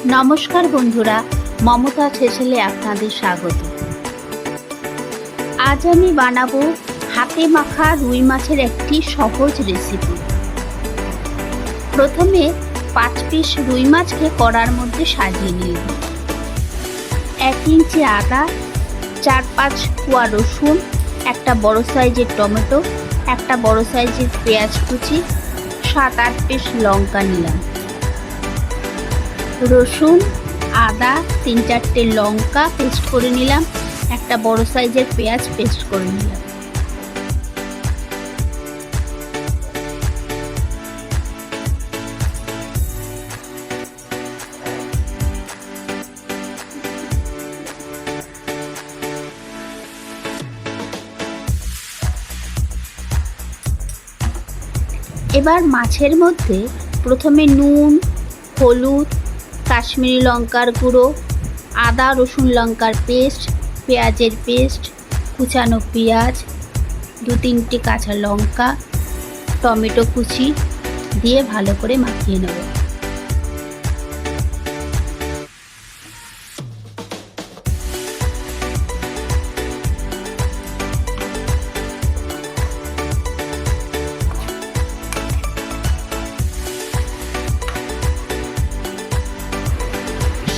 নমস্কার বন্ধুরা, মমতা ছেসেলে আপনাদের স্বাগত। আজ আমি বানাবো হাতে মাখা রুই মাছের একটি সহজ রেসিপি। প্রথমে 5 পিস রুই মাছকে কড়ার মধ্যে সাজিয়ে নিলাম। 1 ইঞ্চি আদা, 4-5 কোয়া রসুন, একটা বড় সাইজের টমেটো, একটা বড় সাইজের পেঁয়াজ কুচি, 7-8 পিস লঙ্কা নিলাম। রসুন, আদা, 3-4টে লঙ্কা পেস্ট করে নিলাম, একটা বড় সাইজের পেঁয়াজ পেস্ট করে নিলাম। এবার মাছের মধ্যে প্রথমে নুন, হলুদ, কাশ্মীরি লঙ্কার গুঁড়ো, আদা রসুন লঙ্কার পেস্ট, পেঁয়াজের পেস্ট, কুচানো পেঁয়াজ, 2-3টে কাঁচা লঙ্কা, টমেটো কুচি দিয়ে ভালো করে মাখিয়ে নেব।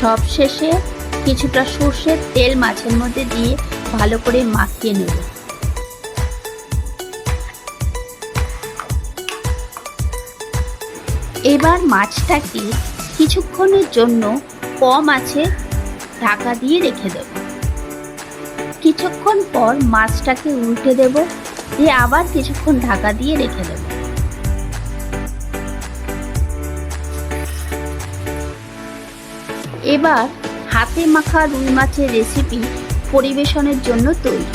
সব শেষে কিছুটা সর্ষের তেল মাছের মধ্যে দিয়ে ভালো করে মাখিয়ে নেব। এবার মাছটাকে কিছুক্ষণের জন্য কম আঁচে ঢাকা দিয়ে রেখে দেব। কিছুক্ষণ পর মাছটাকে উল্টে দেব, দিয়ে আবার কিছুক্ষণ ঢাকা দিয়ে রেখে দেব। এবার হাতে মাখা রুই মাছের রেসিপি পরিবেশনের জন্য তৈরি।